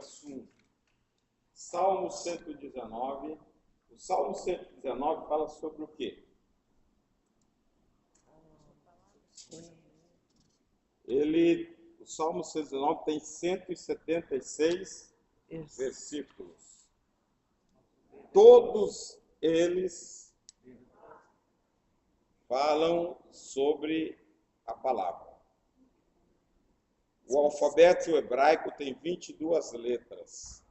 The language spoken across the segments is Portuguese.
verso 1. Salmo 119. O Salmo 119 fala sobre o quê? O Salmo 119 tem 176 versículos. Todos eles falam sobre a palavra. O alfabeto hebraico tem 22 letras.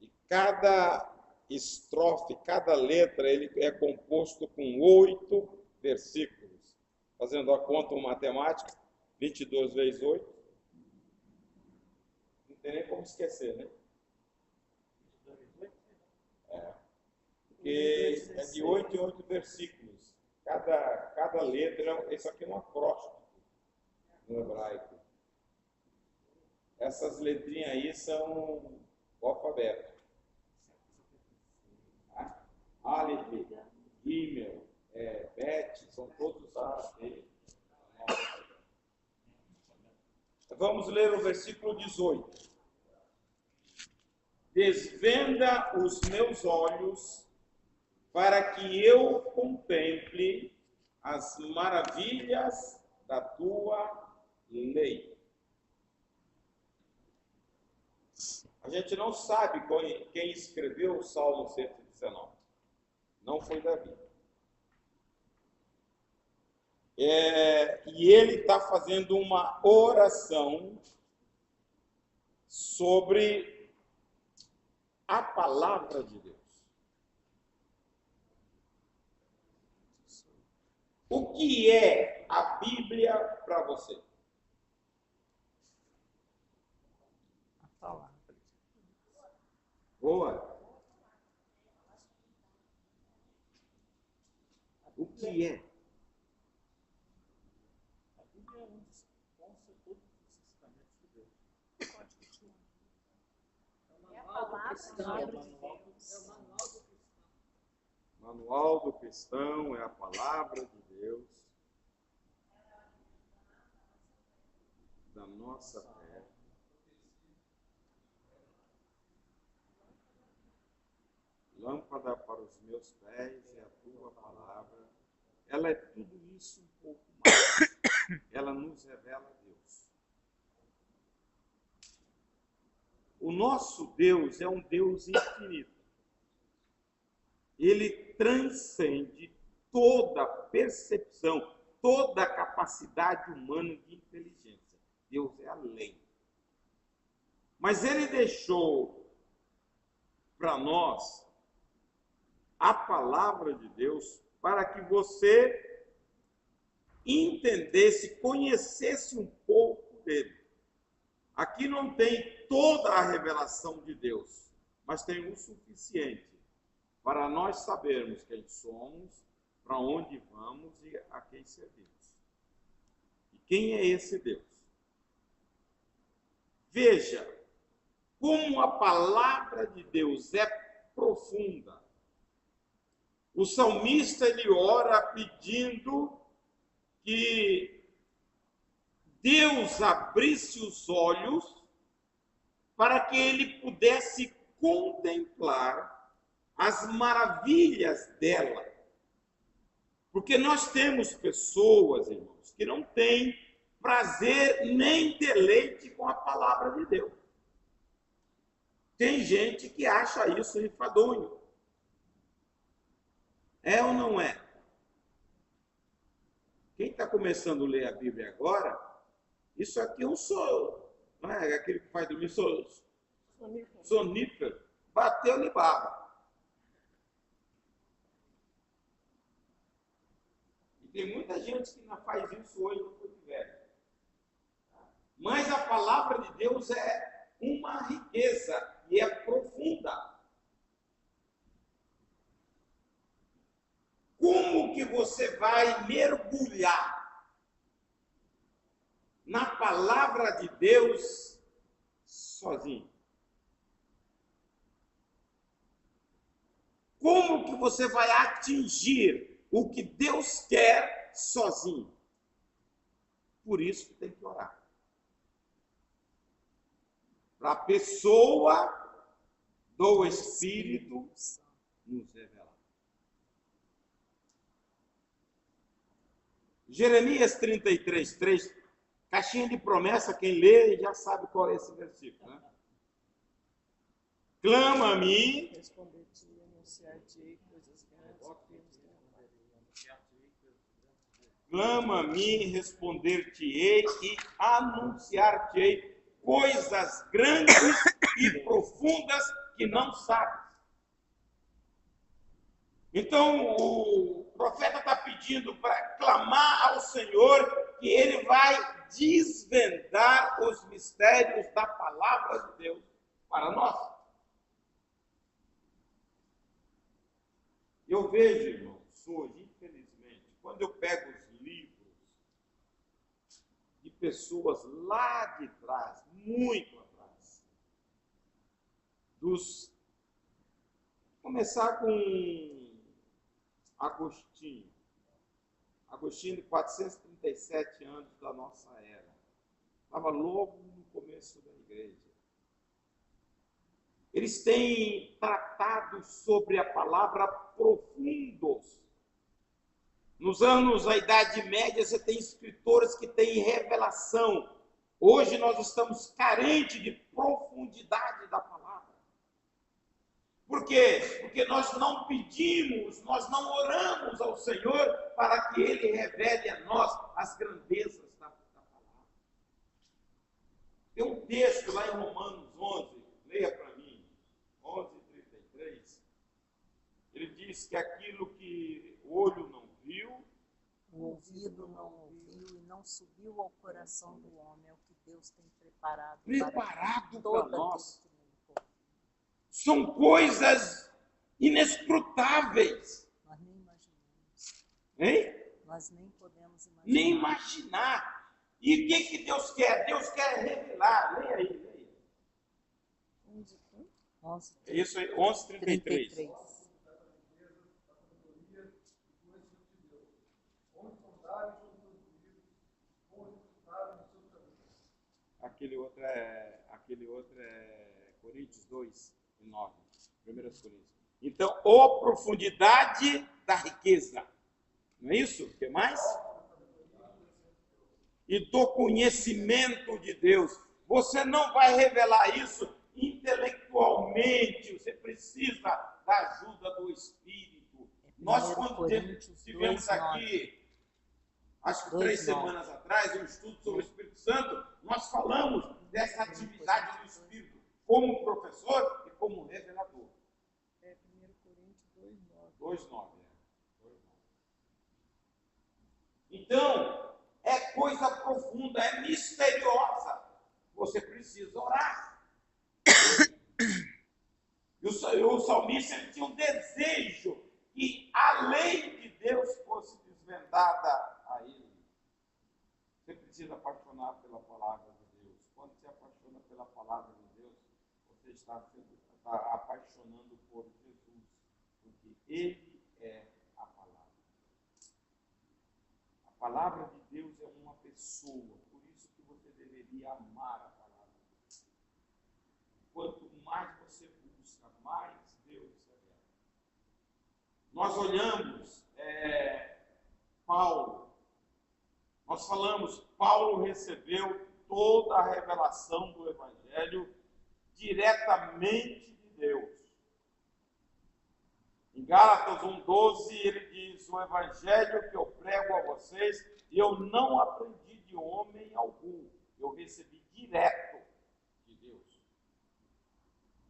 E cada estrofe, cada letra, ele é composto com 8 versículos. Fazendo a conta matemática, 22 vezes 8. Não tem nem como esquecer, né? Porque é de 8 em 8 versículos. Cada letra, isso aqui é um acróstico no hebraico. Essas letrinhas aí são o alfabeto. Aleph, Gimel, Bet, são todos árabes dele. Vamos ler o versículo 18. Desvenda os meus olhos para que eu contemple as maravilhas da tua lei. A gente não sabe quem escreveu o Salmo 119. Não foi Davi. E ele está fazendo uma oração sobre a palavra de Deus. O que é a Bíblia para você? A palavra. Boa. O que é? A Bíblia é onde consta todos os ensinamentos de Deus. É a palavra de Deus. É o manual do cristão. Manual do cristão é a palavra de Deus, da nossa fé. Lâmpada para os meus pés é a tua palavra. Ela é tudo isso um pouco mais. Ela nos revela Deus. O nosso Deus é um Deus infinito. Ele transcende toda percepção, toda capacidade humana de inteligência. Deus é além. Mas ele deixou para nós a palavra de Deus para que você entendesse, conhecesse um pouco dele. Aqui não tem toda a revelação de Deus, mas tem o suficiente para nós sabermos quem somos, para onde vamos e a quem servimos. E quem é esse Deus? Veja como a palavra de Deus é profunda. O salmista, ele ora pedindo que Deus abrisse os olhos para que ele pudesse contemplar as maravilhas dela. Porque nós temos pessoas, irmãos, que não têm prazer nem deleite com a palavra de Deus. Tem gente que acha isso enfadonho. É ou não é? Quem está começando a ler a Bíblia agora, isso aqui eu sou, não é aquele que faz dormir, sonífero, bateu-lhe baba. E tem muita gente que não faz isso hoje no Porto Velho. Mas a palavra de Deus é uma riqueza e é profunda. Como que você vai mergulhar na palavra de Deus sozinho? Como que você vai atingir o que Deus quer sozinho? Por isso que tem que orar. para a pessoa do Espírito nos revelar. Jeremias 33:3, caixinha de promessa, quem lê já sabe qual é esse versículo, né? Clama a mim, Responder-te e anunciar-te coisas grandes que temos que fazer. clama a mim, responder-te-ei e anunciar-te-ei coisas grandes e profundas que não sabes. Então, o profeta está pedindo para clamar ao Senhor que ele vai desvendar os mistérios da palavra de Deus para nós. Eu vejo, irmãos, hoje, infelizmente, quando eu pego os livros de pessoas lá de trás, muito atrás, começar com Agostinho. Agostinho, de 437 anos da nossa era. Estava logo no começo da igreja. Eles têm tratado sobre a palavra profundos. Nos anos da Idade Média, você tem escritores que têm revelação. Hoje nós estamos carentes de profundidade da palavra. Por quê? Porque nós não pedimos, nós não oramos ao Senhor para que Ele revele a nós as grandezas da palavra. Tem um texto lá em Romanos 11, leia para mim, 11:33. Ele diz que aquilo que o olho não viu, O ouvido não ouviu e não subiu ao coração do homem, é o que Deus tem preparado preparado todo para nós, aquele que nele confia. são coisas inescrutáveis. Nós nem imaginamos. Hein? Nós nem podemos imaginar. Nem imaginar. E o que Deus quer? Deus quer revelar. Leia aí, leia aí. 11, É isso aí, 11:33. 33. Aquele outro é Coríntios 2:9. 1 Coríntios. Então, profundidade da riqueza. Não é isso? O que mais? E do conhecimento de Deus. Você não vai revelar isso intelectualmente. Você precisa da ajuda do Espírito. Nós, quando tivemos aqui, acho que 3 semanas atrás, um estudo sobre o Espírito Santo, nós falamos dessa atividade do Espírito como professor e como revelador. É 1 Coríntios 2:9. 2:9. Então, é coisa profunda, é misteriosa. Você precisa orar. E o salmista ele tinha um desejo que a lei de Deus fosse desvendada a ele. Você precisa apaixonar pela palavra de Deus. Quando você apaixona pela palavra de Deus, você está apaixonando por Jesus, porque Ele é a palavra. A palavra de Deus é uma pessoa, por isso que você deveria amar a palavra de Deus. Quanto mais você busca, mais Deus revela. Nós olhamos Paulo. Nós falamos, Paulo recebeu toda a revelação do Evangelho diretamente de Deus. Em Gálatas 1:12, ele diz, o Evangelho que eu prego a vocês, eu não aprendi de homem algum, eu recebi direto de Deus.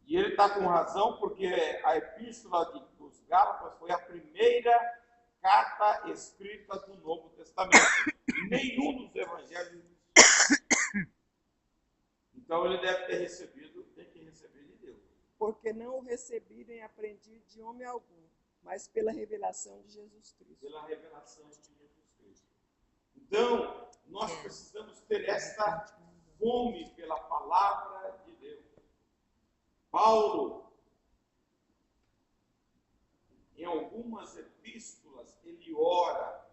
E ele está com razão, porque a epístola dos Gálatas foi a primeira carta escrita do Novo Testamento. Nenhum dos evangelhos existe. Então ele deve ter recebido, tem que receber de Deus. Porque não o recebi nem aprendi de homem algum, mas pela revelação de Jesus Cristo. Pela revelação de Jesus Cristo. Então, nós precisamos ter essa fome pela palavra de Deus. Paulo, em algumas epístolas, ele ora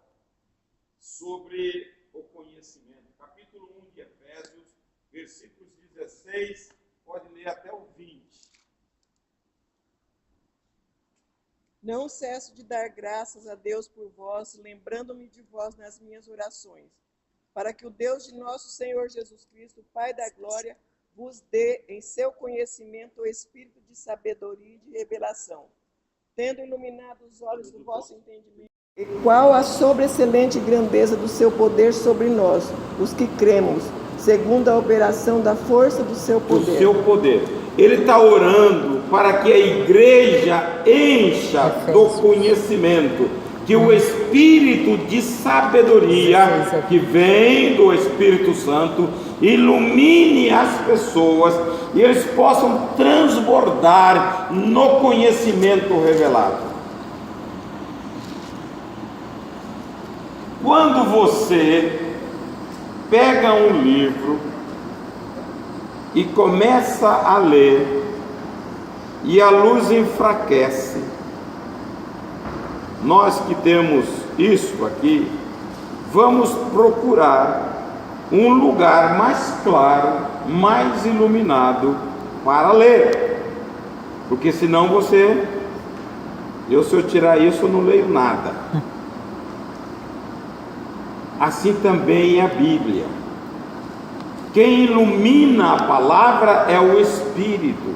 sobre o conhecimento. Capítulo 1 de Efésios, versículos 16, pode ler até o 20. Não cesso de dar graças a Deus por vós, lembrando-me de vós nas minhas orações, para que o Deus de nosso Senhor Jesus Cristo, Pai da glória, vos dê em seu conhecimento o espírito de sabedoria e de revelação, tendo iluminado os olhos do vosso entendimento. E qual a sobreexcelente grandeza do seu poder sobre nós, os que cremos, segundo a operação da força do seu poder. Do seu poder. Ele está orando para que a igreja encha do conhecimento, que o espírito de sabedoria que vem do Espírito Santo ilumine as pessoas e eles possam transbordar no conhecimento revelado. Quando você pega um livro e começa a ler, e a luz enfraquece, nós que temos isso aqui, vamos procurar um lugar mais claro, mais iluminado para ler, porque senão se eu tirar isso, eu não leio nada. Assim também é a Bíblia. Quem ilumina a palavra é o Espírito.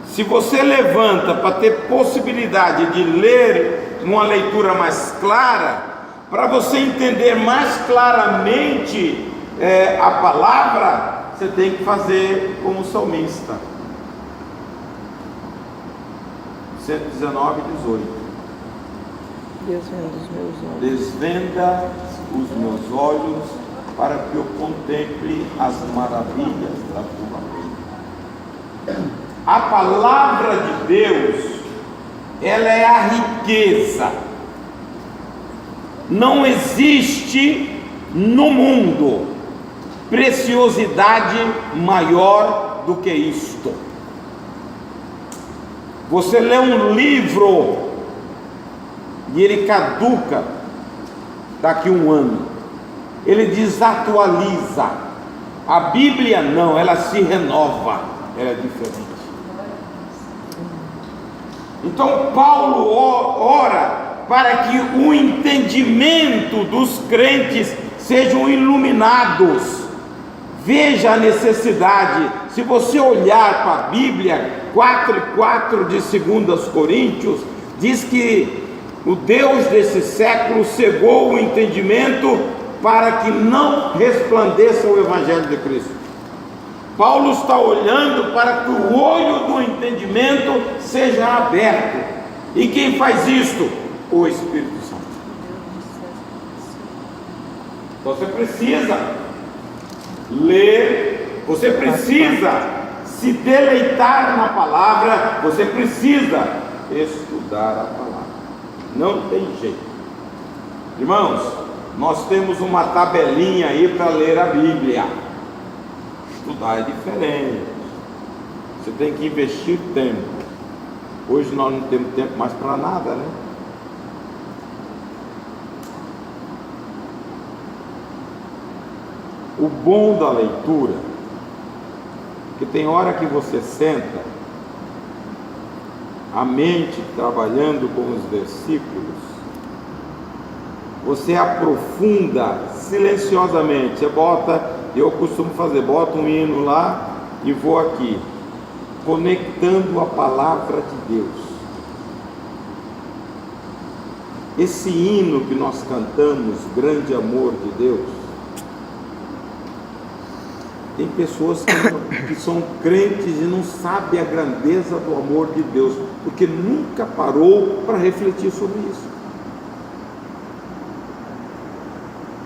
Se você levanta para ter possibilidade de ler uma leitura mais clara, para você entender mais claramente a palavra, você tem que fazer como o salmista. 119, 18. Desvenda os meus olhos. Desvenda os meus olhos para que eu contemple as maravilhas da tua lei. A palavra de Deus, ela é a riqueza. Não existe no mundo preciosidade maior do que isto. Você lê um livro e ele caduca daqui a um ano, ele desatualiza. A Bíblia não, ela se renova, ela é diferente. Então Paulo ora para que o entendimento dos crentes sejam iluminados. Veja a necessidade. Se você olhar para a Bíblia, 4:4 de 2 Coríntios, diz que o Deus desse século cegou o entendimento para que não resplandeça o Evangelho de Cristo. Paulo está olhando para que o olho do entendimento seja aberto. E quem faz isto? O Espírito Santo. Você precisa ler, você precisa se deleitar na palavra, você precisa estudar a palavra. Não tem jeito. Irmãos, nós temos uma tabelinha aí para ler a Bíblia. Estudar é diferente. Você tem que investir tempo. Hoje nós não temos tempo mais para nada, né? O bom da leitura, que tem hora que você senta, a mente trabalhando com os versículos, você aprofunda silenciosamente. Você bota, eu costumo fazer, bota um hino lá e vou aqui, conectando a palavra de Deus. Esse hino que nós cantamos, Grande Amor de Deus, tem pessoas que são crentes e não sabem a grandeza do amor de Deus, porque nunca parou para refletir sobre isso.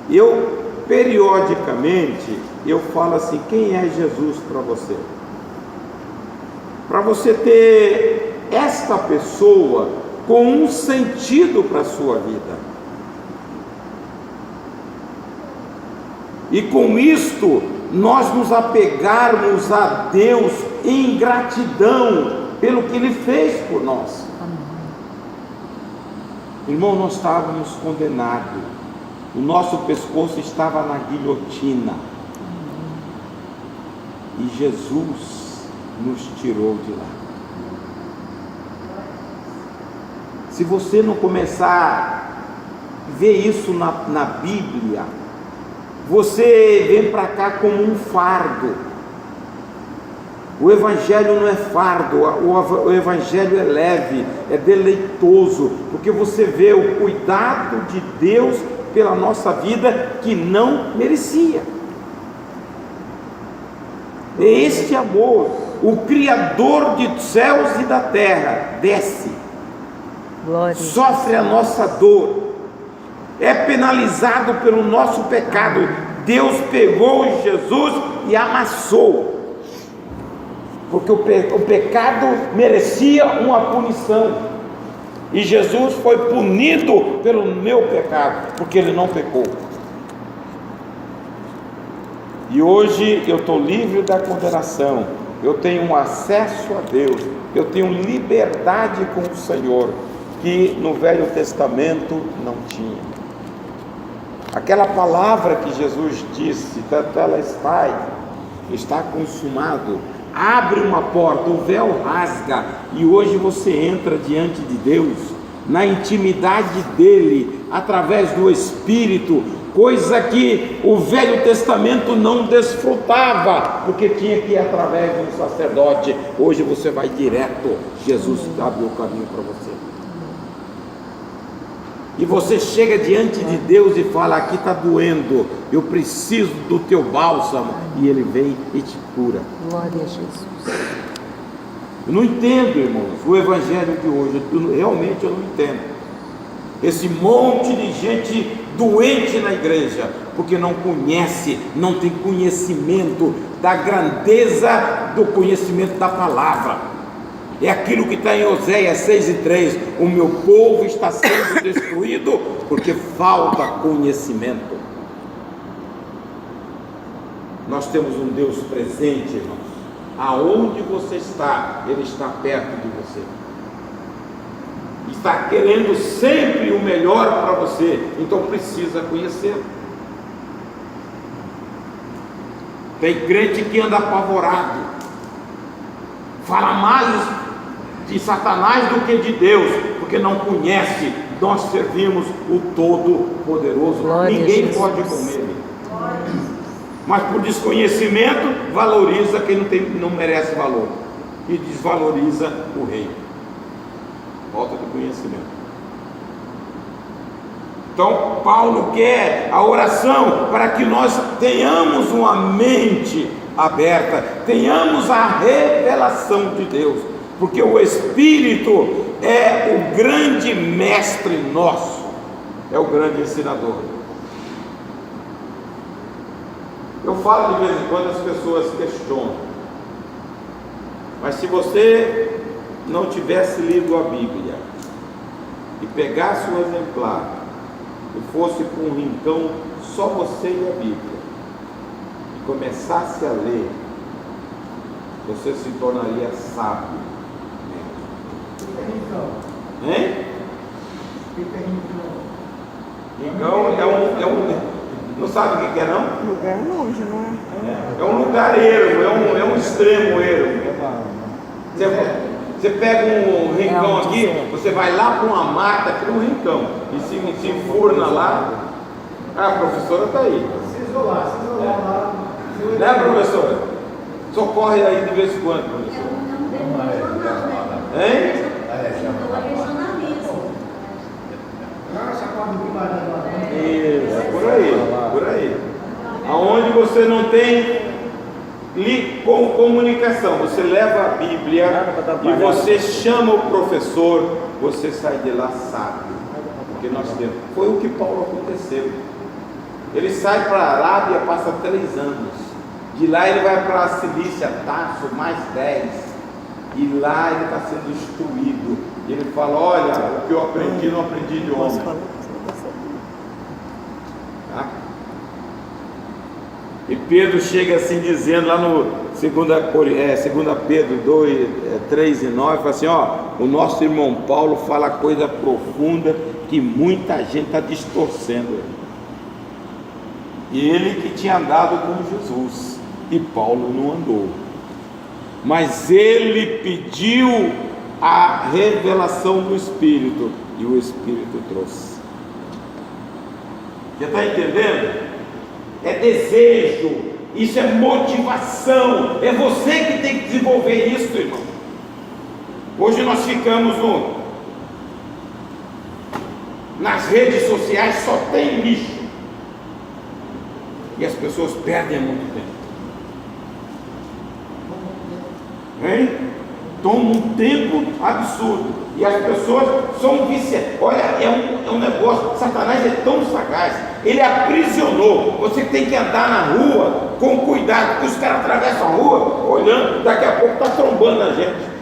Eu, periodicamente, eu falo assim: quem é Jesus para você? Para você ter esta pessoa com um sentido para a sua vida. E com isto, nós nos apegarmos a Deus em gratidão pelo que Ele fez por nós. Irmão, nós estávamos condenados. O nosso pescoço estava na guilhotina. E Jesus nos tirou de lá. Se você não começar a ver isso na Bíblia, você vem para cá como um fardo. O Evangelho não é fardo, o Evangelho é leve, é deleitoso, porque você vê o cuidado de Deus pela nossa vida que não merecia. É este amor, o Criador de céus e da terra, desce, sofre a nossa dor, é penalizado pelo nosso pecado. Deus pegou Jesus e amassou, porque o pecado merecia uma punição, e Jesus foi punido pelo meu pecado, porque ele não pecou. E hoje eu estou livre da condenação, eu tenho um acesso a Deus, eu tenho liberdade com o Senhor, que no Velho Testamento não tinha. Aquela palavra que Jesus disse, ela está consumado, abre uma porta, o véu rasga, e hoje você entra diante de Deus, na intimidade dele, através do Espírito, coisa que o Velho Testamento não desfrutava, porque tinha que ir através de um sacerdote. Hoje você vai direto, Jesus abriu o caminho para você. E você chega diante de Deus e fala: aqui está doendo, eu preciso do teu bálsamo, e ele vem e te cura. Glória a Jesus. Eu não entendo, irmãos, o Evangelho de hoje, realmente eu não entendo. Esse monte de gente doente na igreja, porque não conhece, não tem conhecimento da grandeza do conhecimento da palavra. É aquilo que está em Oséias 6:3: o meu povo está sendo destruído porque falta conhecimento. Nós temos um Deus presente, irmãos. Aonde você está, Ele está perto de você. Está querendo sempre o melhor para você, então precisa conhecê-lo. Tem crente que anda apavorado, fala mais de Satanás do que de Deus, porque não conhece. Nós servimos o Todo-Poderoso. Ninguém pode com Ele. Mas por desconhecimento valoriza quem não merece valor, e desvaloriza o rei. Falta de conhecimento. Então Paulo quer a oração para que nós tenhamos uma mente aberta, tenhamos a revelação de Deus, porque o Espírito é o grande mestre nosso, é o grande ensinador. Eu falo de vez em quando, as pessoas questionam, mas se você não tivesse lido a Bíblia e pegasse o exemplar e fosse para um rincão, só você e a Bíblia, e começasse a ler, você se tornaria sábio. Hein? Rincão é um não sabe o que é não? Lugar longe, não é? É um lugar ermo, é um extremo ermo. Você pega um rincão aqui, você vai lá para uma mata, aqui no rincão, e se enfurna lá. Ah, a professora está aí. Se isolar lá. Né, professora? Socorre aí de vez em quando, professora. Hein? Isso, por aí. Aonde você não tem comunicação, você leva a Bíblia e você chama o professor, você sai de lá sábio. Porque nós temos. Foi o que Paulo aconteceu. Ele sai para a Arábia, passa 3 anos. De lá ele vai para a Cilícia, Tarso, mais 10. E lá ele está sendo instruído. E ele fala: olha, o que eu aprendi, não aprendi de homem. E Pedro chega assim dizendo lá no 2 Pedro 2, 3 e 9, fala assim: ó, o nosso irmão Paulo fala coisa profunda que muita gente está distorcendo. E ele que tinha andado com Jesus, e Paulo não andou. mas ele pediu a revelação do Espírito e o Espírito trouxe. Você está entendendo? É desejo, isso é motivação, é você que tem que desenvolver isso, irmão. Hoje nós ficamos nas redes sociais, só tem lixo, e as pessoas perdem muito tempo, hein? Toma um tempo absurdo, e as pessoas são viciadas. Olha, é um negócio, Satanás é tão sagaz, ele aprisionou. Você tem que andar na rua com cuidado, porque os caras atravessam a rua olhando, daqui a pouco está trombando a gente.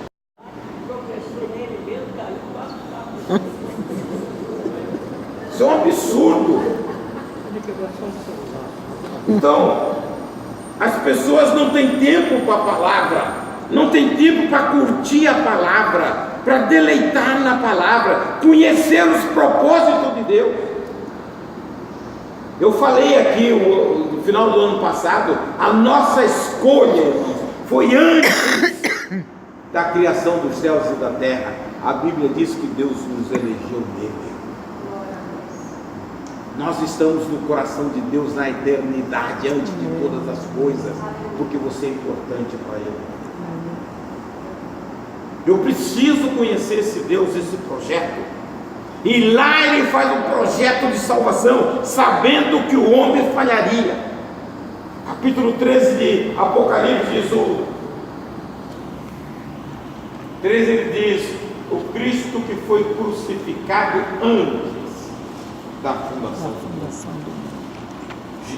Isso é um absurdo. Então, as pessoas não têm tempo para a palavra, não tem tempo para curtir a palavra, para deleitar na palavra, conhecer os propósitos de Deus. Eu falei aqui no final do ano passado, a nossa escolha, irmãos, foi antes da criação dos céus e da terra. A Bíblia diz que Deus nos elegeu nele. Nós estamos no coração de Deus na eternidade, antes de todas as coisas, porque você é importante para Ele. Eu preciso conhecer esse Deus, esse projeto. E lá Ele faz um projeto de salvação, sabendo que o homem falharia. Capítulo 13 de Apocalipse diz, 13 ele diz, o Cristo que foi crucificado antes da fundação do mundo.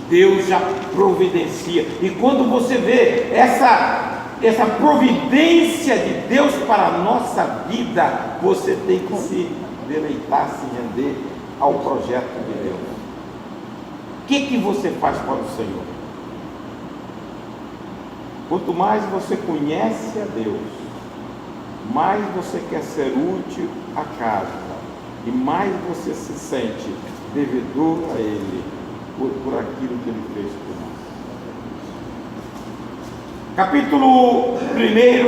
Deus já providencia. E quando você vê essa providência de Deus para a nossa vida, você tem que se deleitar, se render ao projeto de Deus. O que você faz para o Senhor? Quanto mais você conhece a Deus, mais você quer ser útil à casa, e mais você se sente devedor a Ele por aquilo que Ele fez por nós. Capítulo 1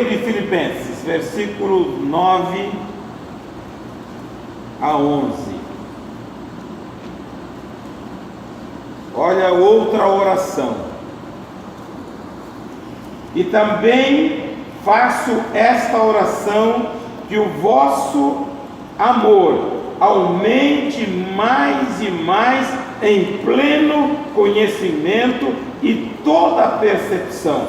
de Filipenses, versículo 9 a 11. Olha outra oração. E também faço esta oração, que o vosso amor aumente mais e mais em pleno conhecimento e toda percepção,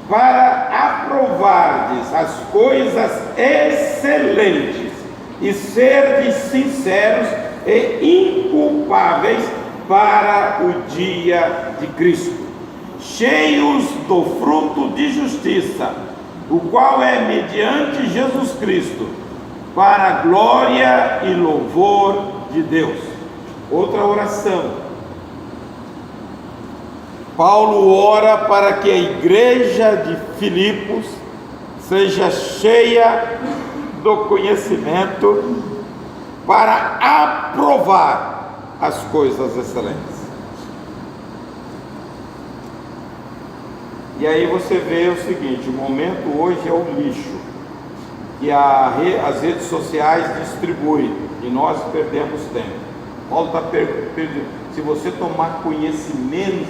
para aprovardes as coisas excelentes e serdes sinceros e inculpáveis para o dia de Cristo, cheios do fruto de justiça, o qual é mediante Jesus Cristo, para a glória e louvor de Deus. Outra oração. Paulo ora para que a igreja de Filipos seja cheia do conhecimento, para aprovar as coisas excelentes. E aí você vê o seguinte: o momento hoje é o lixo que as redes sociais distribuem, e nós perdemos tempo. Paulo está perdendo. Se você tomar conhecimento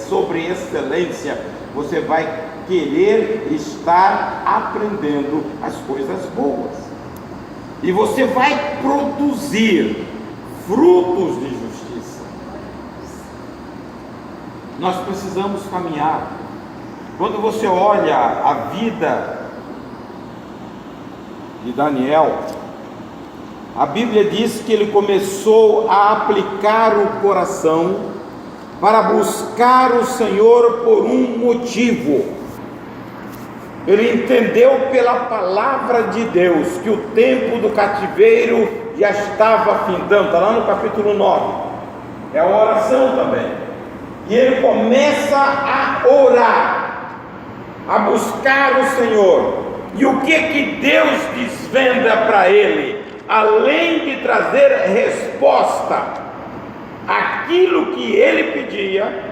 sobre excelência, você vai querer estar aprendendo as coisas boas, e você vai produzir frutos de justiça. Nós precisamos caminhar. Quando você olha a vida de Daniel, a Bíblia diz que ele começou a aplicar o coração para buscar o Senhor por um motivo. Ele entendeu pela palavra de Deus que o tempo do cativeiro já estava findando. Está lá no capítulo 9, é uma oração também. E ele começa a orar, a buscar o Senhor. E o que Deus desvenda para ele? Além de trazer resposta àquilo que ele pedia,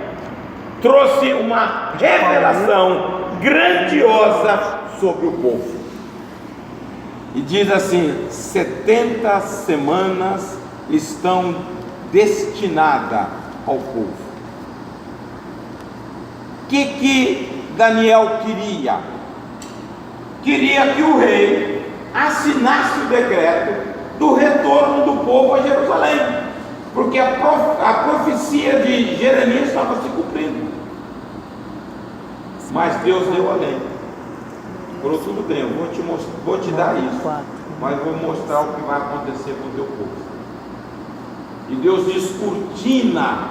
trouxe uma revelação grandiosa sobre o povo. E diz assim: 70 semanas estão destinadas ao povo. O que Daniel queria? Queria que o rei assinasse o decreto do retorno do povo a Jerusalém, porque a profecia de Jeremias estava se cumprindo. Mas Deus deu a lei. Falou: tudo bem, eu vou te dar isso, mas vou mostrar o que vai acontecer com o teu povo. E Deus descortina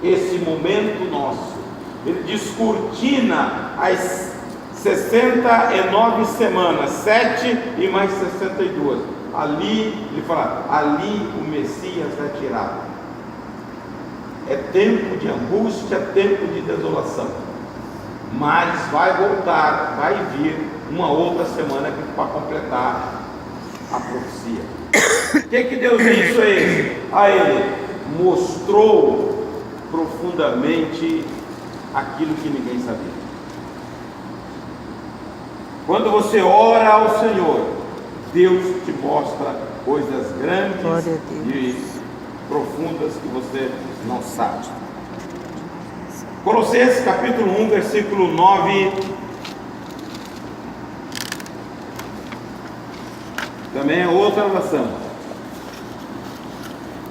esse momento nosso. Ele descortina as 69 semanas, 7 e mais 62. Ali, ele fala, ali o Messias vai tirar. É tempo de angústia, tempo de desolação. Mas vai voltar, vai vir uma outra semana para completar a profecia. O que Deus disse a ele? Mostrou profundamente aquilo que ninguém sabia. Quando você ora ao Senhor, Deus te mostra coisas grandes e profundas que você não sabe. Colossenses capítulo 1, versículo 9. Também é outra oração.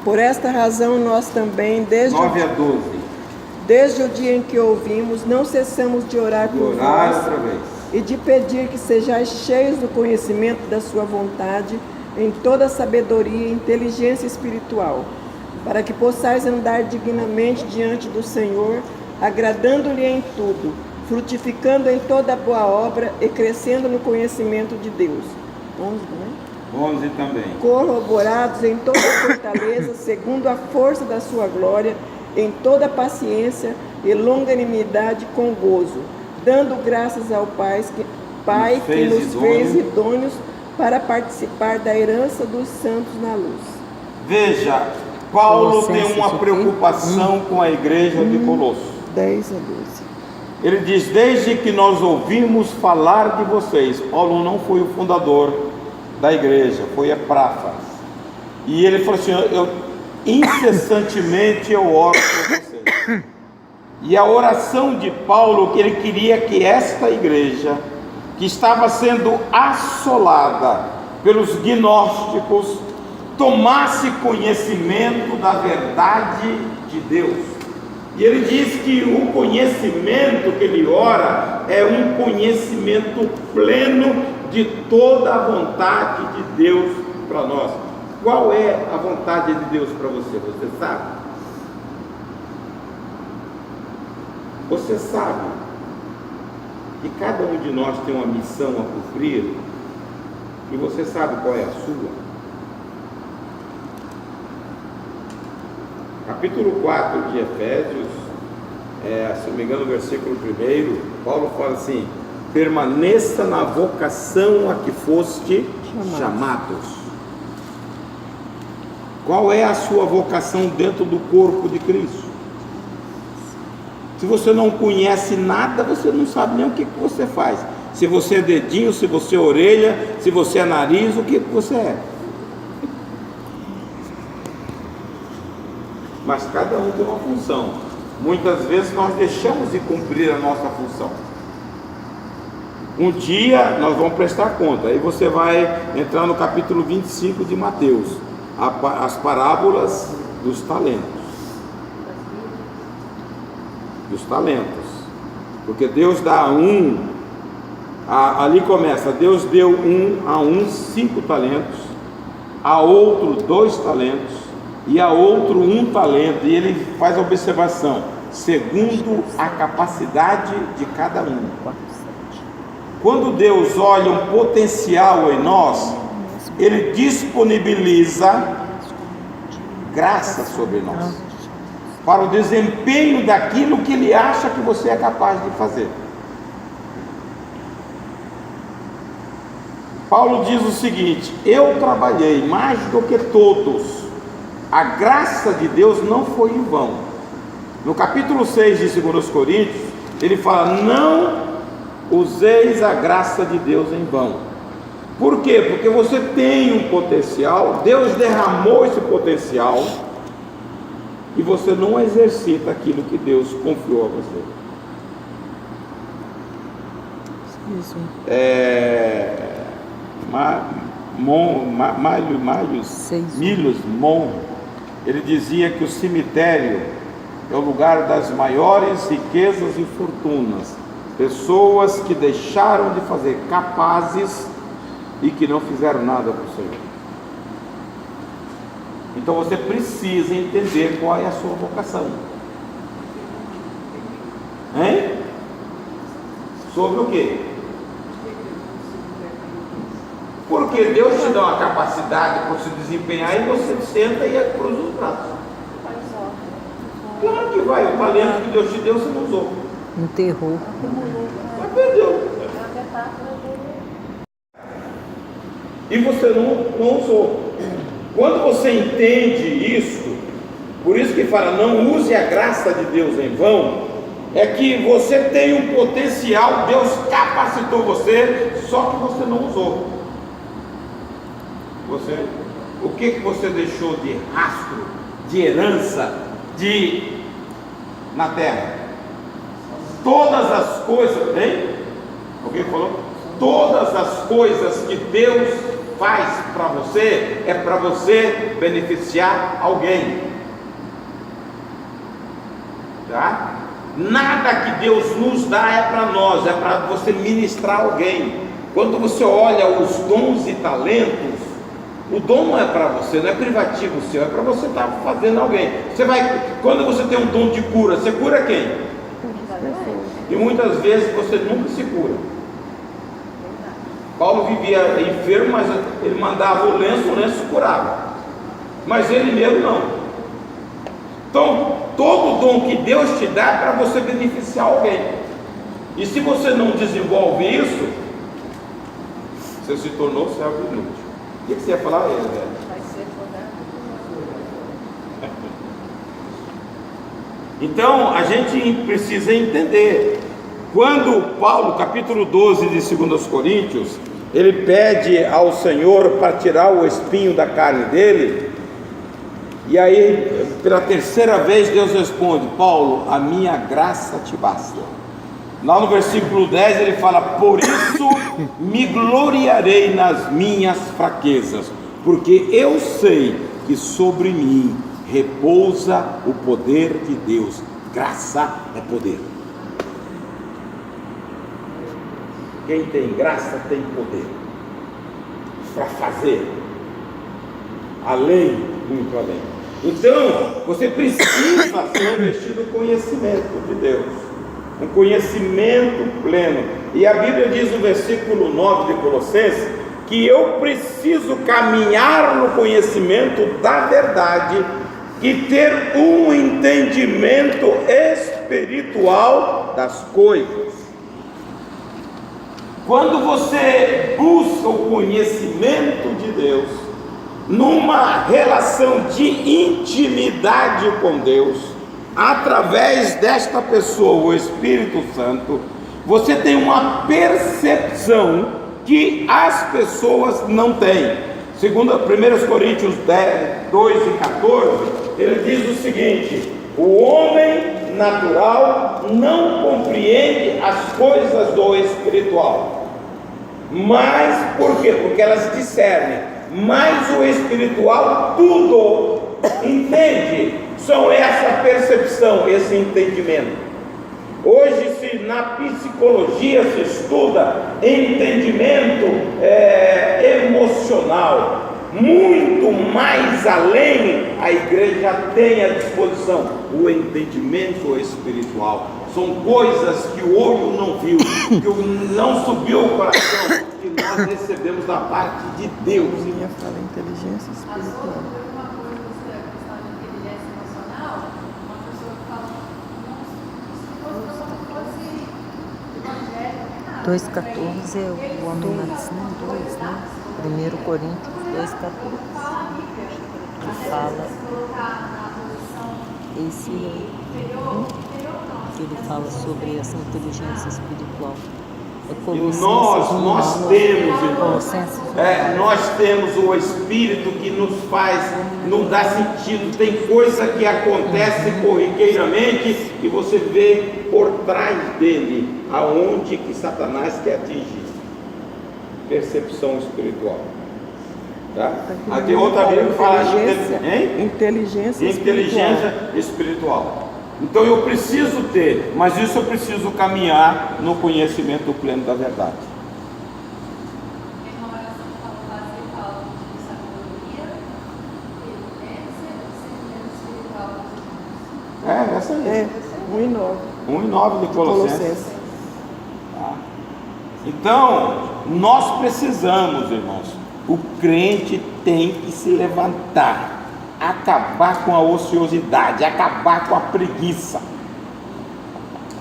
Por esta razão nós também, 9 a 12. Desde o dia em que ouvimos, não cessamos de orar por vós outra vez. E de pedir que sejais cheios do conhecimento da sua vontade, em toda sabedoria e inteligência espiritual, para que possais andar dignamente diante do Senhor, agradando-lhe em tudo, frutificando em toda boa obra e crescendo no conhecimento de Deus. 11, não é? 11 também. Corroborados em toda fortaleza, segundo a força da sua glória, em toda paciência e longanimidade com gozo, dando graças ao Pai que nos fez idôneos para participar da herança dos santos na luz. Veja, Paulo tem uma preocupação com a igreja de Colossos. 10 a 12. Ele diz: desde que nós ouvimos falar de vocês. Paulo não foi o fundador da igreja, foi Epáfras. E ele falou assim: incessantemente eu oro por vocês. E a oração de Paulo, que ele queria que esta igreja, que estava sendo assolada pelos gnósticos, tomasse conhecimento da verdade de Deus. E ele diz que o conhecimento que ele ora é um conhecimento pleno de toda a vontade de Deus para nós. Qual é a vontade de Deus para você? Você sabe? Você sabe que cada um de nós tem uma missão a cumprir, e você sabe qual é a sua? Capítulo 4 de Efésios, se não me engano, versículo 1, Paulo fala assim: permaneça na vocação a que foste chamados. Qual é a sua vocação dentro do corpo de Cristo? Se você não conhece nada, você não sabe nem o que você faz. Se você é dedinho, se você é orelha, se você é nariz, o que você é. Mas cada um tem uma função. Muitas vezes nós deixamos de cumprir a nossa função. Um dia nós vamos prestar conta. Aí você vai entrar no capítulo 25 de Mateus, as parábolas dos talentos. Porque Deus dá a um, ali começa: Deus deu a um 5 talentos, a outro 2 talentos, e a outro 1 talento. E ele faz a observação: segundo a capacidade de cada um. Quando Deus olha um potencial em nós, Ele disponibiliza graça sobre nós, para o desempenho daquilo que Ele acha que você é capaz de fazer. Paulo diz o seguinte: eu trabalhei mais do que todos, a graça de Deus não foi em vão. No capítulo 6 de 2 Coríntios, ele fala: não useis a graça de Deus em vão. Por quê? Porque você tem um potencial, Deus derramou esse potencial e você não exercita aquilo que Deus confiou a você. Isso. Milos Mon, ele dizia que o cemitério é o lugar das maiores riquezas e fortunas. Pessoas que deixaram de fazer capazes e que não fizeram nada para o Senhor. Então você precisa entender qual é a sua vocação. Hein? Sobre o quê? Porque Deus te dá uma capacidade para se desempenhar e você senta e cruza os braços. Claro que vai, o talento que Deus te deu você não usou. Enterrou. Mas perdeu. E você não usou. Quando você entende isso, por isso que fala, não use a graça de Deus em vão, é que você tem um potencial, Deus capacitou você, só que você não usou. O que você deixou de rastro, de herança, na terra? Todas as coisas, hein? Alguém falou? Todas as coisas que Deus faz para você, é para você beneficiar alguém. Tá? Nada que Deus nos dá é para nós, é para você ministrar alguém. Quando você olha os dons e talentos, o dom não é para você, não é privativo seu, é para você estar fazendo alguém. Quando você tem um dom de cura, você cura quem? E muitas vezes você nunca se cura. Paulo vivia enfermo, mas ele mandava o lenço curava. Mas ele mesmo não. Então, todo dom que Deus te dá é para você beneficiar alguém. E se você não desenvolve isso, você se tornou servo inútil. O que você ia falar, velho? Vai ser Então, a gente precisa entender. Quando Paulo, capítulo 12 de 2 Coríntios, ele pede ao Senhor para tirar o espinho da carne dele, e aí, pela terceira vez, Deus responde: Paulo, a minha graça te basta. Lá no versículo 10 ele fala: por isso me gloriarei nas minhas fraquezas, porque eu sei que sobre mim repousa o poder de Deus. Graça é poder. Quem tem graça tem poder para fazer além, muito além. Então, você precisa ser revestido do conhecimento de Deus, um conhecimento pleno. E a Bíblia diz no versículo 9 de Colossenses que eu preciso caminhar no conhecimento da verdade e ter um entendimento espiritual das coisas. Quando você busca o conhecimento de Deus, numa relação de intimidade com Deus, através desta pessoa, o Espírito Santo, você tem uma percepção que as pessoas não têm. Segundo 1 Coríntios 2 e 14, ele diz o seguinte: o homem natural não compreende as coisas do espiritual. Mas por quê? Porque elas discernem. Mas o espiritual tudo entende. São essa percepção, esse entendimento. Hoje, se na psicologia se estuda entendimento emocional, muito mais além, a igreja tem à disposição o entendimento espiritual. São coisas que o olho não viu, que não subiu ao coração, que nós recebemos da parte de Deus. Minha fala inteligência espiritual. 2,14 é o homem nascido, 2, né? 1 Coríntios 2,14, que fala, esse que ele fala sobre essa inteligência espiritual. E nós temos, irmãos, nós temos o Espírito que nos faz, não dá sentido. Tem coisa que acontece corriqueiramente e você vê por trás dele aonde que Satanás quer atingir. Percepção espiritual. Tá? Aqui outra Bíblia que fala de inteligência espiritual. Então eu preciso ter, mas isso eu preciso caminhar no conhecimento pleno da verdade. Essa aí. 1:9 de Colossenses. Tá. Então, nós precisamos, irmãos, o crente tem que se levantar, acabar com a ociosidade, acabar com a preguiça.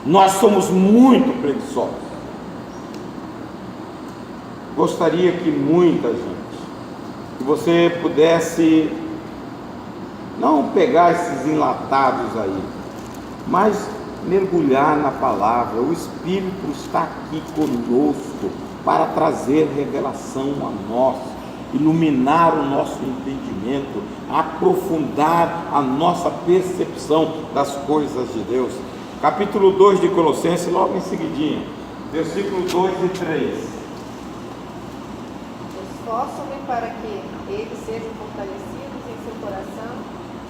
Nós somos muito preguiçosos. Gostaria que muita gente, que você pudesse não pegar esses enlatados aí, mas mergulhar na palavra. O Espírito está aqui conosco para trazer revelação a nós, iluminar o nosso entendimento, aprofundar a nossa percepção das coisas de Deus. Capítulo 2 de Colossenses, logo em seguidinho, versículo 2 e 3. Esforçam-me para que eles sejam fortalecidos em seu coração,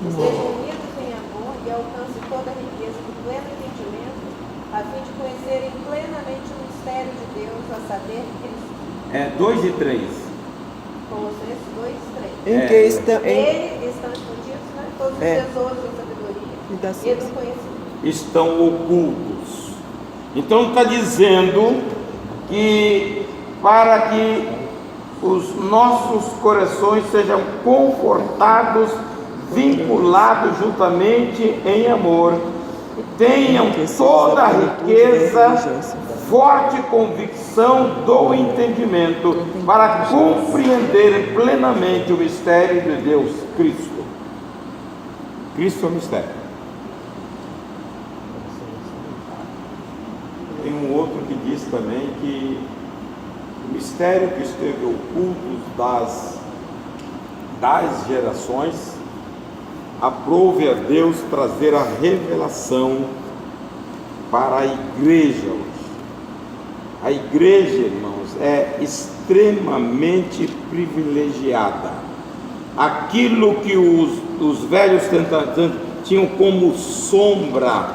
estejam unidos em amor e alcancem toda a riqueza do pleno entendimento, a fim de conhecerem plenamente o mistério de Deus, a saber Cristo. 2 e 3. Colossenses 2, 3. Em que Nele estão escondidos, né, todos os tesouros da sabedoria e do conhecimento. Estão ocultos. Então está dizendo que para que os nossos corações sejam confortados, vinculados juntamente em amor, tenham toda a riqueza, forte convicção do entendimento, para compreenderem plenamente o mistério de Deus, Cristo. Cristo é o mistério. Tem um outro que diz também que o mistério que esteve oculto das gerações, aprove a Deus trazer a revelação para a igreja hoje. A igreja, irmãos, é extremamente privilegiada. Aquilo que os velhos tinham como sombra,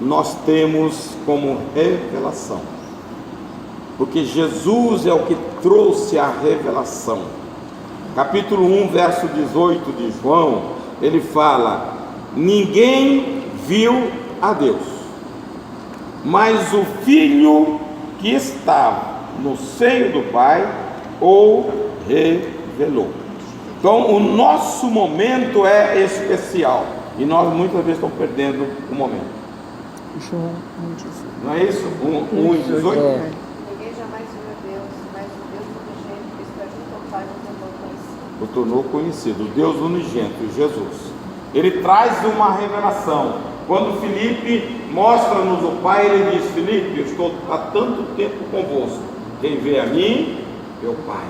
nós temos como revelação, porque Jesus é o que trouxe a revelação. Capítulo 1, verso 18 de João, ele fala: ninguém viu a Deus, mas o Filho que estava no seio do Pai o revelou. Então o nosso momento é especial, e nós muitas vezes estamos perdendo o momento. João 1,18. Não é isso? 1:18? Ninguém jamais viu a Deus, mas o Deus unigênito que está junto ao Pai o tornou conhecido. O Deus unigênito, Jesus. Ele traz uma revelação. Quando Filipe mostra-nos o Pai, ele diz: Filipe, eu estou há tanto tempo convosco. Quem vê a mim, é o Pai.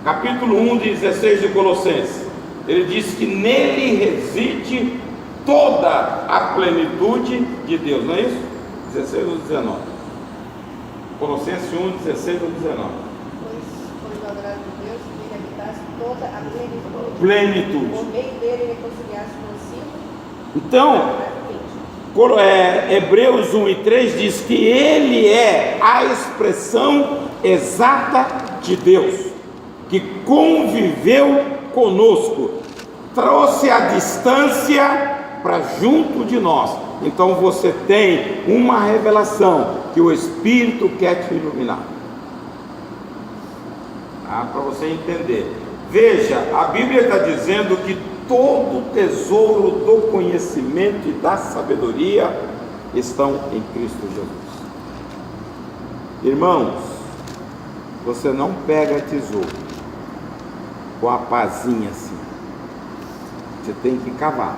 Capítulo 1, 16 de Colossenses. Ele diz que nele reside toda a plenitude de Deus, não é isso? 16 ou 19? Colossenses 1, 16 ou 19? Pois do agrado de Deus que ele habitasse toda a plenitude. Por meio dele reconciliasse consigo. Então, Hebreus 1 e 3 diz que ele é a expressão exata de Deus, que conviveu conosco, trouxe a distância para junto de nós. Então você tem uma revelação que o Espírito quer te iluminar, para você entender. Veja, a Bíblia está dizendo que todo o tesouro do conhecimento e da sabedoria estão em Cristo Jesus. Irmãos, você não pega tesouro com a pazinha assim, você tem que cavar.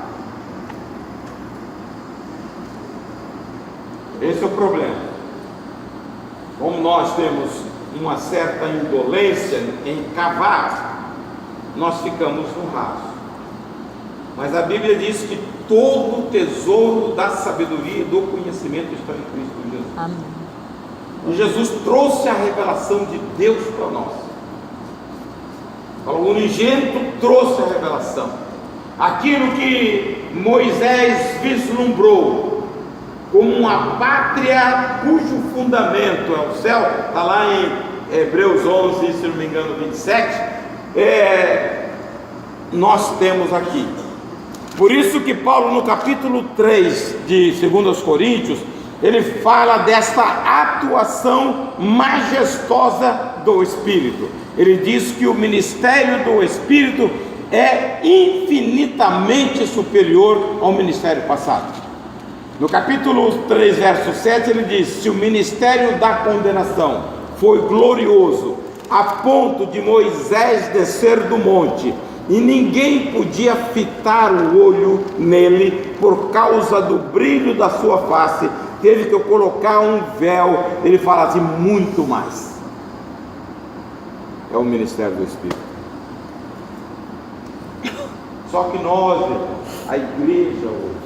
Esse é o problema. Como nós temos uma certa indolência em cavar, nós ficamos no raso. Mas a Bíblia diz que todo o tesouro da sabedoria e do conhecimento está em Cristo Jesus. Amém. E Jesus trouxe a revelação de Deus para nós. O unigênito trouxe a revelação. Aquilo que Moisés vislumbrou como uma pátria cujo fundamento é o céu, está lá em Hebreus 11, se não me engano 27, nós temos aqui. Por isso que Paulo, no capítulo 3 de 2 Coríntios, ele fala desta atuação majestosa do Espírito. Ele diz que o ministério do Espírito é infinitamente superior ao ministério passado. No capítulo 3, verso 7, ele diz: se o ministério da condenação foi glorioso a ponto de Moisés descer do monte e ninguém podia fitar o olho nele por causa do brilho da sua face, teve que eu colocar um véu. Ele fala assim, muito mais. É o ministério do Espírito. Só que nós, a igreja hoje,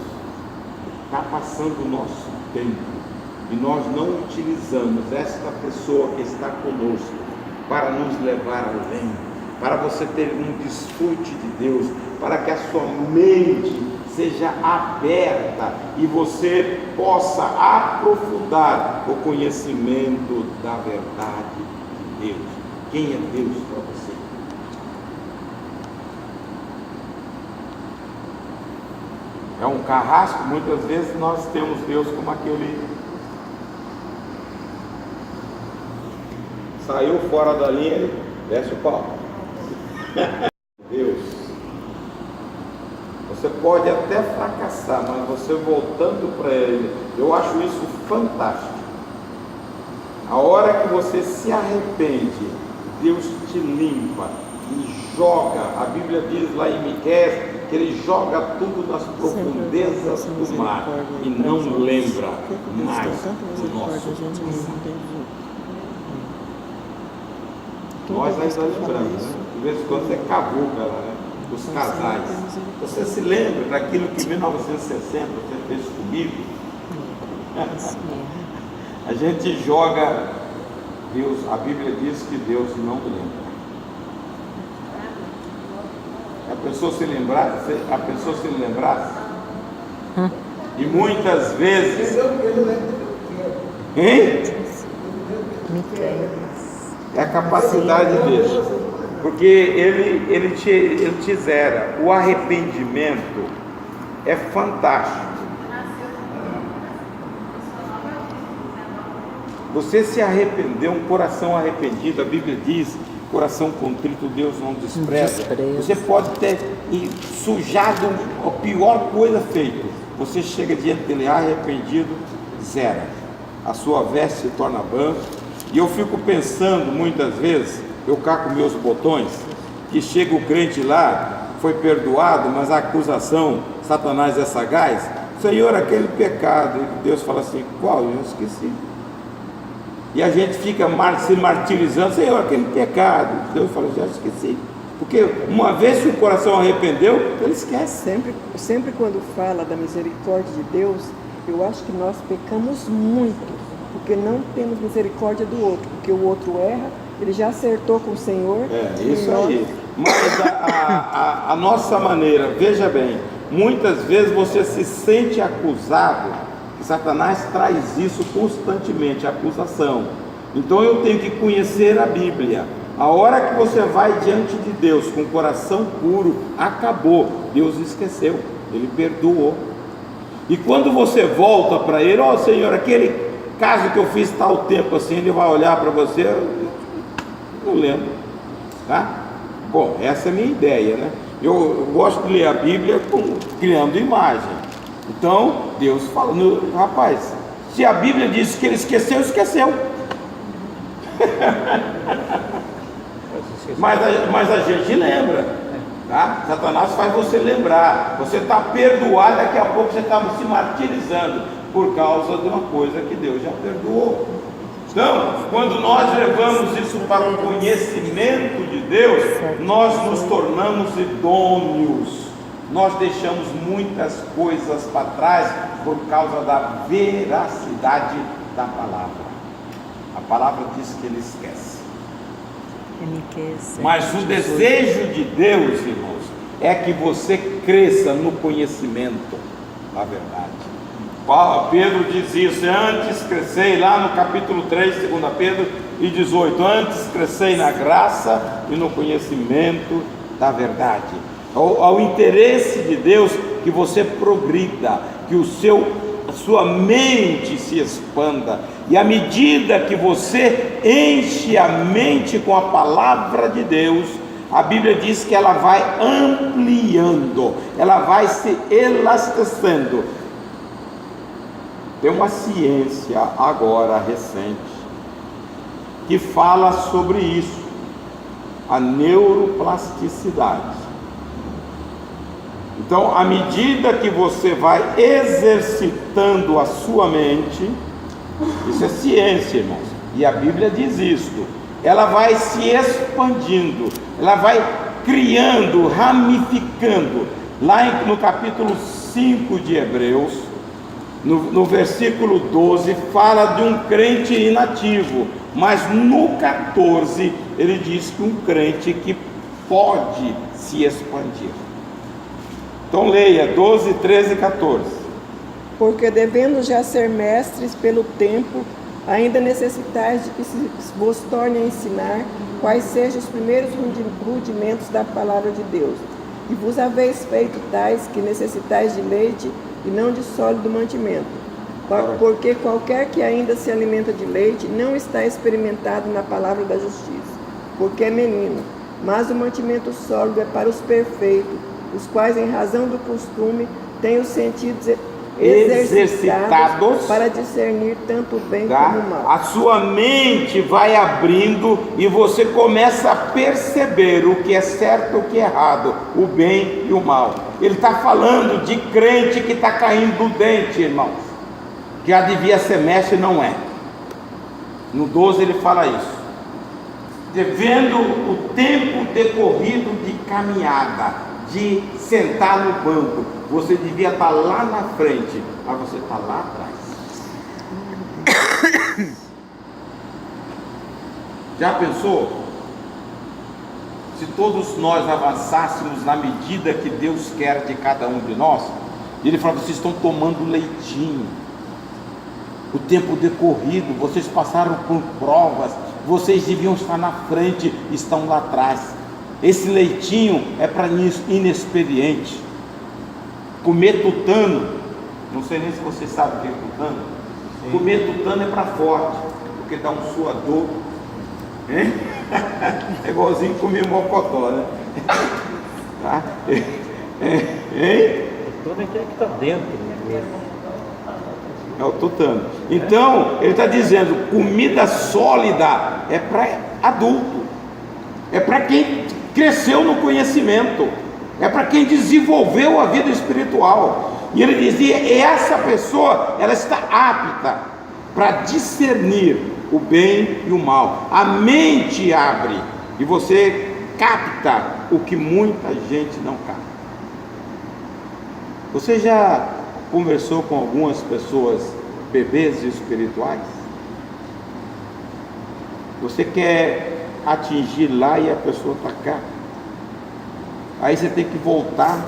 está passando o nosso tempo e nós não utilizamos esta pessoa que está conosco para nos levar além, para você ter um desfrute de Deus, para que a sua mente seja aberta e você possa aprofundar o conhecimento da verdade de Deus. Quem é Deus para você? É um carrasco. Muitas vezes nós temos Deus como aquele saiu fora da linha, ele desce o pau. Deus, você pode até fracassar, mas você voltando para Ele, eu acho isso fantástico. A hora que você se arrepende, Deus te limpa e joga. A Bíblia diz lá em Miqueias que Ele joga tudo nas profundezas do mar e não lembra mais do nosso passado. Nós ainda lembramos, né? De vez em quando você cavuca lá, né? Os casais. Você se lembra daquilo que em 1960 você fez comigo? A gente joga Deus, a Bíblia diz que Deus não lembra. A pessoa se lembrasse, e muitas vezes, hein? É a capacidade dele, porque ele te zera. O arrependimento é fantástico. Você se arrependeu, um coração arrependido, a Bíblia diz, coração contrito Deus não despreza. Você pode ter sujado a pior coisa feita, você chega diante dele arrependido, zera. A sua veste se torna branca. E eu fico pensando muitas vezes, eu caco meus botões, que chega o crente lá, foi perdoado, mas a acusação, Satanás é sagaz, Senhor, aquele pecado, e Deus fala assim, qual? Eu esqueci. E a gente fica se martirizando, Senhor, aquele pecado, Deus fala, já esqueci. Porque uma vez que o coração arrependeu, ele esquece. Sempre quando fala da misericórdia de Deus, eu acho que nós pecamos muito, porque não temos misericórdia do outro, porque o outro erra, ele já acertou com o Senhor. Isso aí. Mas a nossa maneira, veja bem, muitas vezes você se sente acusado, e Satanás traz isso constantemente, a acusação. Então eu tenho que conhecer a Bíblia. A hora que você vai diante de Deus com o coração puro, acabou, Deus esqueceu, Ele perdoou. E quando você volta para Ele, ó Senhor, aquele caso que eu fiz tal tempo assim, Ele vai olhar para você, não lembro, tá? Bom, essa é a minha ideia, né? Eu gosto de ler a Bíblia criando imagem. Então, Deus fala, rapaz, se a Bíblia diz que Ele esqueceu, esqueceu. Mas a gente lembra, tá? Satanás faz você lembrar. Você está perdoado, daqui a pouco você está se martirizando por causa de uma coisa que Deus já perdoou. Então, quando nós levamos isso para o conhecimento de Deus, nós nos tornamos idôneos. Nós deixamos muitas coisas para trás por causa da veracidade da palavra. A palavra diz que Ele esquece. Mas o desejo de Deus, irmãos, é que você cresça no conhecimento da verdade. Pedro diz isso: antes crescei, lá no capítulo 3, 2 Pedro e 18, antes crescei na graça e no conhecimento da verdade. Ao interesse de Deus que você progrida, que a sua mente se expanda, e à medida que você enche a mente com a palavra de Deus, a Bíblia diz que ela vai ampliando, ela vai se elastecendo. Tem uma ciência agora recente que fala sobre isso, a neuroplasticidade. Então, à medida que você vai exercitando a sua mente, isso é ciência, irmãos, e a Bíblia diz isso, ela vai se expandindo, ela vai criando, ramificando. Lá no capítulo 5 de Hebreus, no versículo 12, fala de um crente inativo, mas no 14 ele diz que um crente que pode se expandir. Então leia 12, 13 e 14. Porque devendo já ser mestres pelo tempo, ainda necessitais de que se vos torne a ensinar quais sejam os primeiros rudimentos da palavra de Deus. E vos haveis feito tais que necessitais de leite e não de sólido mantimento. Porque qualquer que ainda se alimenta de leite não está experimentado na palavra da justiça, porque é menino. Mas o mantimento sólido é para os perfeitos, os quais, em razão do costume, têm os sentidos exercitados para discernir tanto o bem como o mal. A sua mente vai abrindo e você começa a perceber o que é certo e o que é errado, o bem e o mal. Ele está falando de crente que está caindo do dente, irmãos, que já devia ser mestre e não é. No 12 ele fala isso, devendo o tempo decorrido de caminhada, de sentar no banco. Você devia estar lá na frente, mas você está lá atrás. Já pensou? Se todos nós avançássemos na medida que Deus quer de cada um de nós. E ele fala: vocês estão tomando leitinho, o tempo decorrido, vocês passaram por provas, vocês deviam estar na frente, estão lá atrás. Esse leitinho é para inexperiente. Comer tutano, não sei nem se você sabe o que é tutano. Sim. Comer tutano é para forte, porque dá um suador, hein? É igualzinho comer mocotó, né? Tá? Hein? Tutano é aquele que está dentro, né? É o tutano. Então, ele está dizendo, comida sólida é para adulto, é para quem cresceu no conhecimento, é para quem desenvolveu a vida espiritual. E ele dizia: essa pessoa, ela está apta para discernir o bem e o mal. A mente abre e você capta o que muita gente não capta. Você já conversou com algumas pessoas, bebês espirituais? Você quer atingir lá e a pessoa está cá, aí você tem que voltar.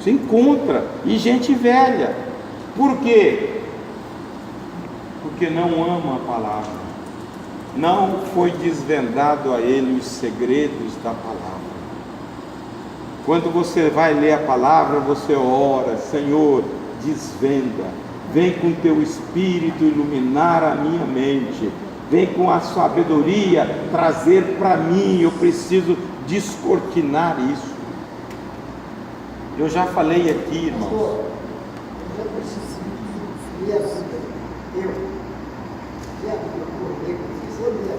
Você encontra, e gente velha. Por quê? Porque não ama a palavra, não foi desvendado a ele os segredos da palavra. Quando você vai ler a palavra, você ora: Senhor, desvenda, vem com teu Espírito iluminar a minha mente, vem com a sabedoria trazer para mim, eu preciso descortinar isso. Eu já falei aqui, irmãos. Eu já preciso ler a Bíblia. Eu preciso ler.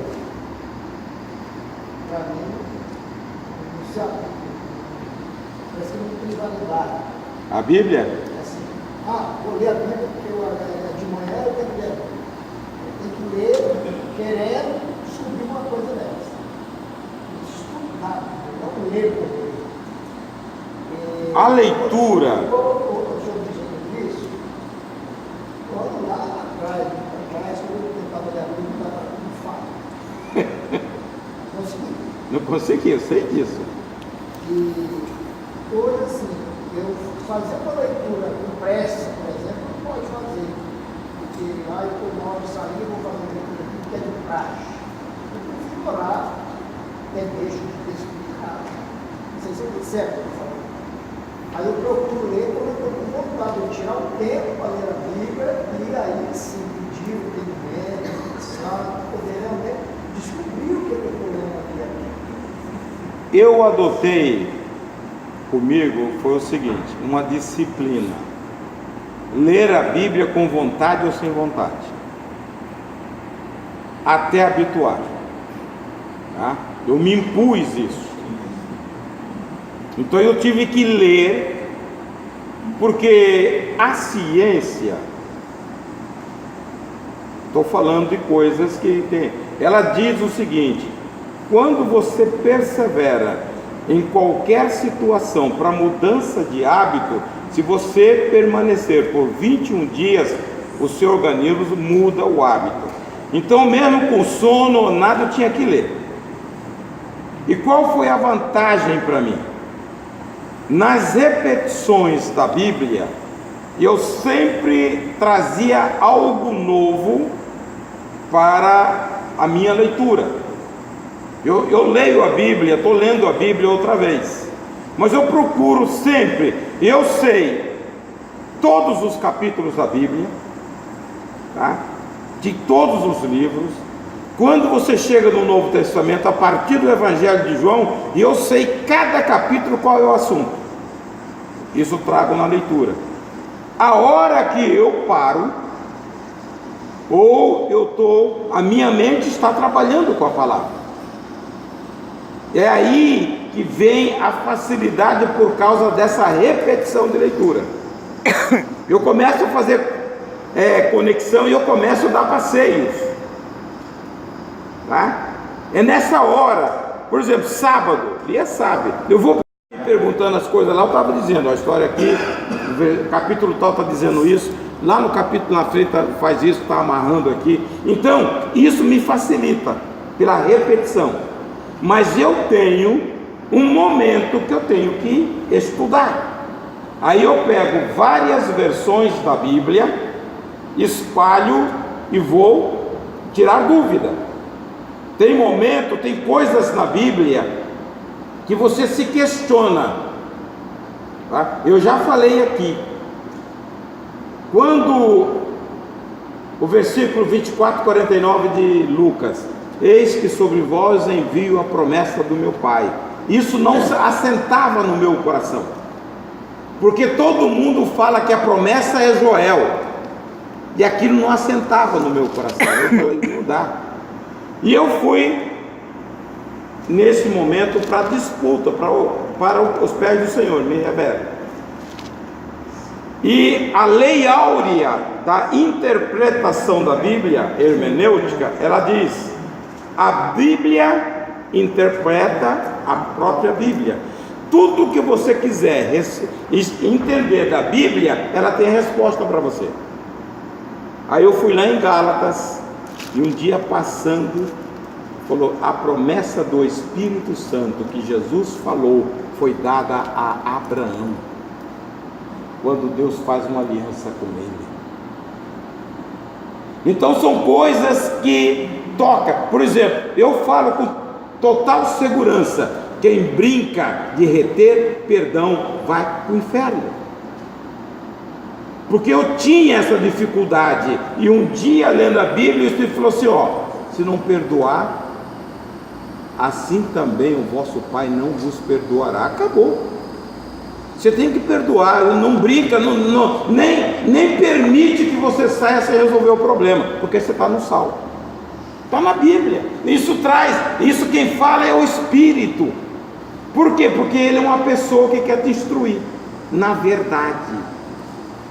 Para mim, não sabe. Parece que não tem validade. A Bíblia? Assim, vou ler a Bíblia porque de manhã eu quero ler a Bíblia. A leitura. O senhor disse sobre isso? Quando lá atrás, quando eu tentava ler a Bíblia, estava tudo fácil. Consegui. Não consegui, eu sei disso. E hoje, assim, eu fazer uma leitura com pressa, por exemplo, não pode fazer. Porque eu estou na hora de sair, eu vou fazer uma leitura aqui que é de praxe. Eu prefiro orar, até deixo de ter explicado. Não sei se é certo o que eu estou falando. Aí eu procuro ler quando eu estou com vontade de tirar o tempo para ler a Bíblia e aí sim pedir o entendimento, para poder realmente descobrir o que eu estou lendo aqui. Eu adotei comigo foi o seguinte, uma disciplina: ler a Bíblia com vontade ou sem vontade, até habituar, tá? Eu me impus isso. Então eu tive que ler, porque a ciência, estou falando de coisas que tem, ela diz o seguinte: quando você persevera em qualquer situação para mudança de hábito, se você permanecer por 21 dias, o seu organismo muda o hábito. Então, mesmo com sono ou nada, eu tinha que ler. E qual foi a vantagem para mim? Nas repetições da Bíblia, eu sempre trazia algo novo para a minha leitura. Eu leio a Bíblia, estou lendo a Bíblia outra vez, mas eu procuro sempre, eu sei todos os capítulos da Bíblia, tá? De todos os livros. Quando você chega no Novo Testamento, a partir do Evangelho de João, eu sei cada capítulo qual é o assunto. Isso eu trago na leitura. A hora que eu paro, ou a minha mente está trabalhando com a palavra. É aí que vem a facilidade por causa dessa repetição de leitura. Eu começo a fazer conexão e eu começo a dar passeios, tá? É nessa hora, por exemplo, sábado, Lia sabe, eu vou perguntando as coisas lá, eu estava dizendo, a história aqui, o capítulo tal está dizendo isso, lá no capítulo na frente faz isso, está amarrando aqui. Então, isso me facilita pela repetição. Mas eu tenho um momento que eu tenho que estudar. Aí eu pego várias versões da Bíblia, espalho e vou tirar dúvida. Tem momento, tem coisas na Bíblia que você se questiona, tá? Eu já falei aqui, quando o versículo 24, 49 de Lucas: eis que sobre vós envio a promessa do meu Pai. Isso não assentava no meu coração, porque todo mundo fala que a promessa é Joel, e aquilo não assentava no meu coração. Eu falei, não dá. E eu fui nesse momento para a disputa, para os pés do Senhor, me revela. E a lei áurea da interpretação da Bíblia, hermenêutica, ela diz: a Bíblia interpreta a própria Bíblia. Tudo que você quiser entender da Bíblia, ela tem resposta para você. Aí eu fui lá em Gálatas, e um dia passando, falou: a promessa do Espírito Santo que Jesus falou foi dada a Abraão, quando Deus faz uma aliança com ele. Então são coisas que toca. Por exemplo, eu falo com total segurança: quem brinca de reter perdão vai para o inferno. Porque eu tinha essa dificuldade, e um dia lendo a Bíblia, o Espírito falou assim: ó, se não perdoar, assim também o vosso Pai não vos perdoará. Acabou. Você tem que perdoar, não brinca, nem permite que você saia sem resolver o problema, porque você está no sal. Está na Bíblia. Isso quem fala é o Espírito. Por quê? Porque ele é uma pessoa que quer te instruir na verdade.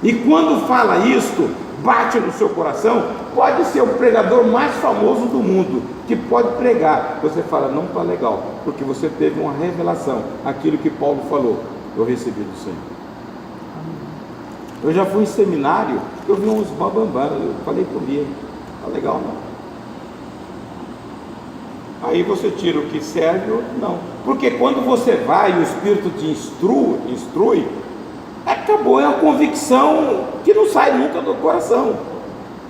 E quando fala isto, bate no seu coração. Pode ser o pregador mais famoso do mundo, que pode pregar. Você fala: não está legal, porque você teve uma revelação, aquilo que Paulo falou: eu recebi do Senhor. Eu já fui em seminário, eu vi uns bambambam, eu falei comigo, tá legal não? Aí você tira o que serve ou não. Porque quando você vai e o Espírito te instrui, acabou, é uma convicção que não sai nunca do coração.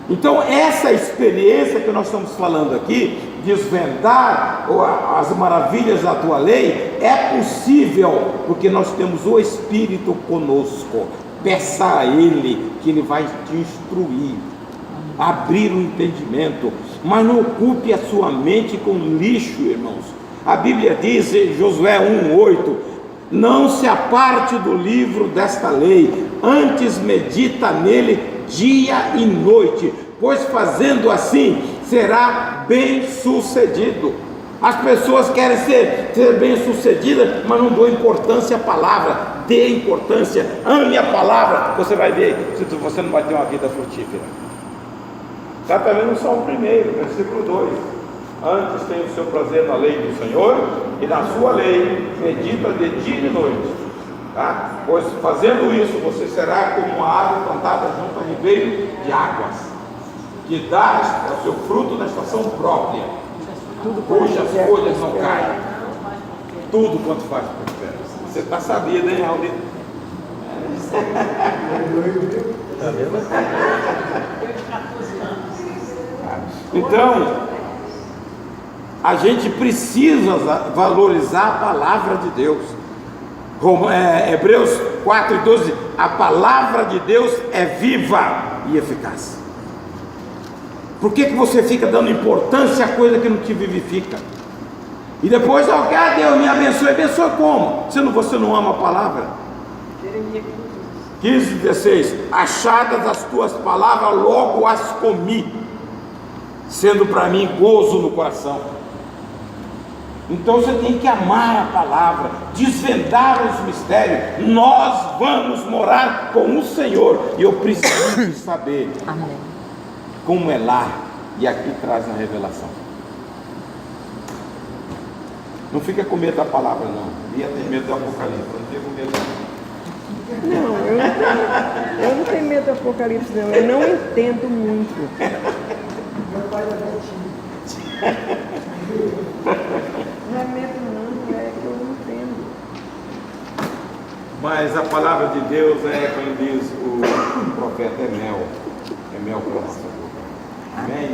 Então essa experiência que nós estamos falando aqui, desvendar as maravilhas da tua lei, é possível, porque nós temos o Espírito conosco. Peça a Ele que Ele vai te instruir, abrir o entendimento, mas não ocupe a sua mente com lixo, irmãos. A Bíblia diz em Josué 1:8: não se aparte do livro desta lei, antes medita nele dia e noite, pois fazendo assim será bem sucedido. As pessoas querem ser bem sucedidas, mas não dão importância à palavra. Dê importância, ame a palavra, você vai ver se você não vai ter uma vida frutífera. Está também no Salmo 1, versículo 2: antes tem o seu prazer na lei do Senhor, e na sua lei medita de dia e de noite, tá? Pois fazendo isso você será como uma árvore plantada junto a ribeiro de águas, que dá o seu fruto na estação própria, cujas folhas não caem, tudo quanto faz prospera. Você está sabido, hein, Raul? Então, a gente precisa valorizar a palavra de Deus. Hebreus 4:12: a palavra de Deus é viva e eficaz. Por que você fica dando importância a coisa que não te vivifica? E depois, Deus me abençoe. Abençoe como? Você não ama a palavra? 15:16: achadas as tuas palavras, logo as comi, sendo para mim gozo no coração. Então você tem que amar a palavra, desvendar os mistérios. Nós vamos morar com o Senhor, e eu preciso saber como é lá, e aqui traz na revelação. Não fica com medo da palavra, não. Lia tem medo do Apocalipse, não fica com medo Não, eu não tenho medo do Apocalipse, não. Eu não entendo muito. Meu pai é tímido. Não é medo, não. É que eu não entendo. Mas a palavra de Deus como diz o profeta, é mel para a nossa boca. Amém?